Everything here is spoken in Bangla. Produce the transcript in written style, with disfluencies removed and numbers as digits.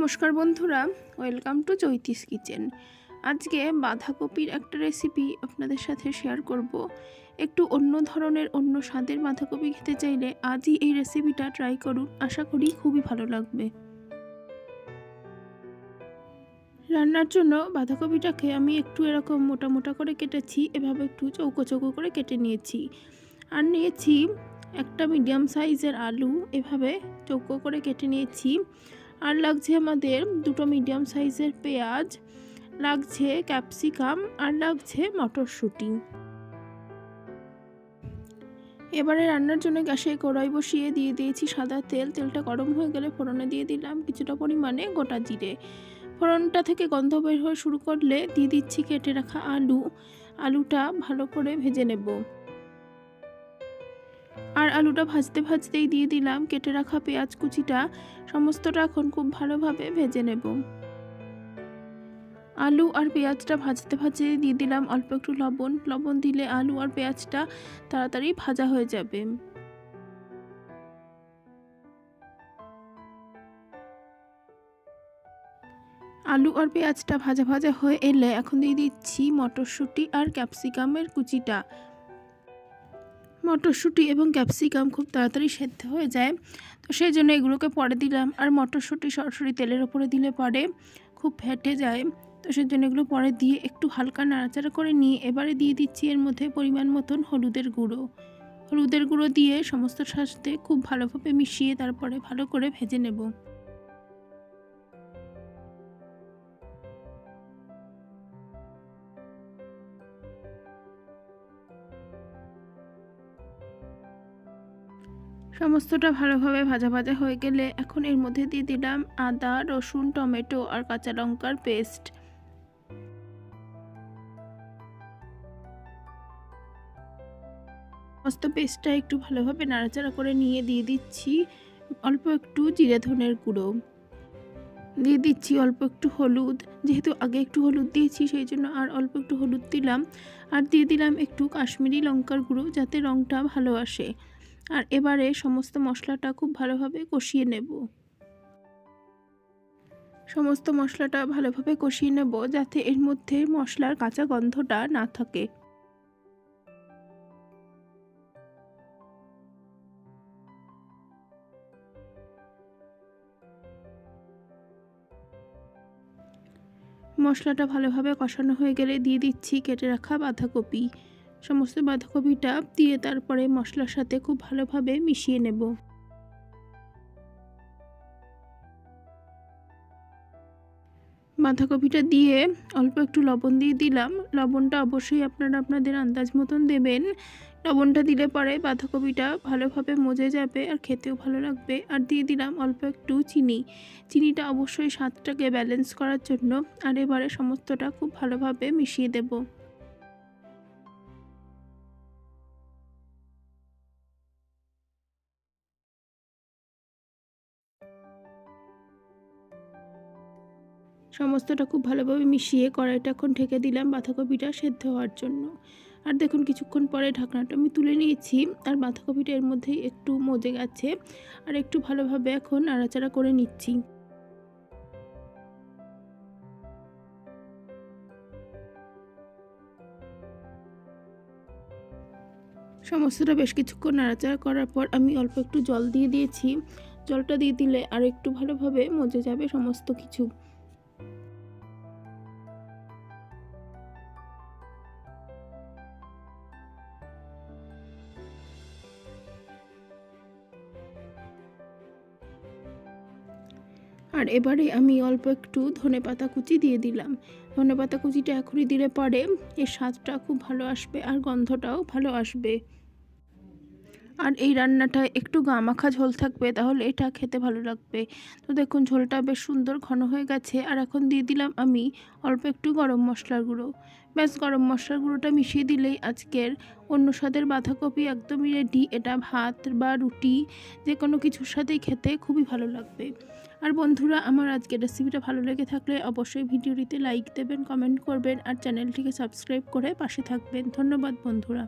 নমস্কার বন্ধুরা, ওয়েলকাম টু চৈতিস কিচেন। আজকে বাঁধাকপির একটা রেসিপি আপনাদের সাথে শেয়ার করব। একটু অন্য ধরনের অন্য স্বাদের বাঁধাকপি খেতে চাইলে আজই এই রেসিপিটা ট্রাই করুন, আশা করি খুবই ভালো লাগবে। রান্নার জন্য বাঁধাকপিটাকে আমি একটু এরকম মোটা মোটা করে কেটেছি, এভাবে একটু চৌকো চৌকো করে কেটে নিয়েছি। আর নিয়েছি একটা মিডিয়াম সাইজের আলু, এভাবে চৌকো করে কেটে নিয়েছি। আর লাগছে আমাদের দুটো মিডিয়াম সাইজের পেঁয়াজ, লাগছে ক্যাপসিকাম, আর লাগছে মটরশুঁটি। এবারে রান্নার জন্য গ্যাসে কড়াই বসিয়ে দিয়ে দিয়েছি সাদা তেল। তেলটা গরম হয়ে গেলে ফোড়নে দিয়ে দিলাম কিছুটা পরিমাণে গোটা জিরে। ফোড়নটা থেকে গন্ধ বের হয়ে শুরু করলে দিয়ে দিচ্ছি কেটে রাখা আলুটা ভালো করে ভেজে নেব। আর আলুটা ভাজতে ভাজতেই দিয়ে দিলাম কেটে রাখা পেঁয়াজ কুচিটা। সমস্তটা এখন খুব ভালোভাবে ভেজে নেব। আলু আর পেঁয়াজটা ভাজতে ভাজতে দিয়ে দিলাম অল্প একটু লবণ দিলে আলু আর পেঁয়াজটা তাড়াতাড়ি ভাজা হয়ে যাবে। আলু আর পেঁয়াজটা ভাজা ভাজা হয়ে এলে এখন দিয়ে দিচ্ছি মটরশুঁটি আর ক্যাপসিকামের কুচিটা। মটরশুঁটি এবং ক্যাপসিকাম খুব তাড়াতাড়ি সেদ্ধ হয়ে যায়, তো সেই জন্য এগুলোকে পরে দিলাম। আর মটরশুঁটি সরাসরি তেলের ওপরে দিলে পরে খুব ফেটে যায়, তো সেই জন্য এগুলো পরে দিয়ে একটু হালকা নাড়াচাড়া করে নিয়ে এবারে দিয়ে দিচ্ছি এর মধ্যে পরিমাণ মতন হলুদের গুঁড়ো দিয়ে সমস্ত সাথে খুব ভালোভাবে মিশিয়ে তারপরে ভালো করে ভেজে নেব। সমস্তটা ভালোভাবে ভাজা ভাজা হয়ে গেলে এখন এর মধ্যে দিয়ে দিলাম আদা, রসুন, টমেটো আর কাঁচা লঙ্কার পেস্ট। সমস্ত পেস্টটা একটু ভালোভাবে নাড়াচাড়া করে নিয়ে দিয়ে দিচ্ছি অল্প একটু জিরে ধনের গুঁড়ো, দিয়ে দিচ্ছি অল্প একটু হলুদ, যেহেতু আগে একটু হলুদ দিয়েছি সেই জন্য আর অল্প একটু হলুদ দিলাম। আর দিয়ে দিলাম একটু কাশ্মীরি লঙ্কার গুঁড়ো, যাতে রঙটা ভালো আসে। আর এবারে সমস্ত মশলাটা খুব ভালোভাবে কষিয়ে নেব। সমস্ত মশলাটা ভালোভাবে কষিয়ে নেব যাতে এর মধ্যে মশলার কাঁচা গন্ধটা না থাকে। মশলাটা ভালোভাবে কষানো হয়ে গেলে দিয়ে দিচ্ছি কেটে রাখা বাঁধাকপি। সমস্ত বাঁধাকপিটা দিয়ে তারপরে মশলার সাথে খুব ভালোভাবে মিশিয়ে নেব। বাঁধাকপিটা দিয়ে অল্প একটু লবণ দিয়ে দিলাম। লবণটা অবশ্যই আপনারা আপনাদের আন্দাজ মতন দেবেন। লবণটা দিলে পরে বাঁধাকপিটা ভালোভাবে মজে যাবে আর খেতেও ভালো লাগবে। আর দিয়ে দিলাম অল্প একটু চিনিটা অবশ্যই স্বাদটাকে ব্যালেন্স করার জন্য। আর এবারে সমস্তটা খুব ভালোভাবে মিশিয়ে দেব। সমস্তটা খুব ভালোভাবে মিশিয়ে কড়াইটা এখন ঢেকে দিলাম বাঁধাকপিটা সেদ্ধ হওয়ার জন্য। আর দেখুন কিছুক্ষণ পরে ঢাকনাটা আমি তুলে নিয়েছি, আর বাঁধাকপিটা এর মধ্যেই একটু মজে গেছে। আর একটু ভালোভাবে এখন নাড়াচাড়া করে নিচ্ছি। সমস্তটা বেশ কিছুক্ষণ নাড়াচাড়া করার পর আমি অল্প একটু জল দিয়ে দিয়েছি। জলটা দিয়ে দিলে আর একটু ভালোভাবে মজে যাবে সমস্ত কিছু। আর এবারে আমি অল্প একটু ধনেপাতা কুচি দিয়ে দিলাম। ধনেপাতা কুচিটা এখনই দিলে পরে এর স্বাদটা খুব ভালো আসবে আর গন্ধটাও ভালো আসবে। আর এই রান্নাটা একটু গামাখা ঝোল থাকবে, তাহলে এটা খেতে ভালো লাগবে। তো দেখুন ঝোলটা বেশ সুন্দর ঘন হয়ে গেছে। আর এখন দিয়ে দিলাম আমি অল্প একটু গরম মশলার গুঁড়ো। ব্যাস গরম মশলার গুঁড়োটা মিশিয়ে দিলেই আজকের অন্য স্বাদের বাঁধাকপি একদমই রেডি। এটা ভাত বা রুটি যে কোনো কিছুর সাথেই খেতে খুবই ভালো লাগবে। আর বন্ধুরা, আমার আজকের রেসিপিটা ভালো লেগে থাকলে অবশ্যই ভিডিওটিতে লাইক দেবেন, কমেন্ট করবেন আর চ্যানেলটিকে সাবস্ক্রাইব করে পাশে থাকবেন। ধন্যবাদ বন্ধুরা।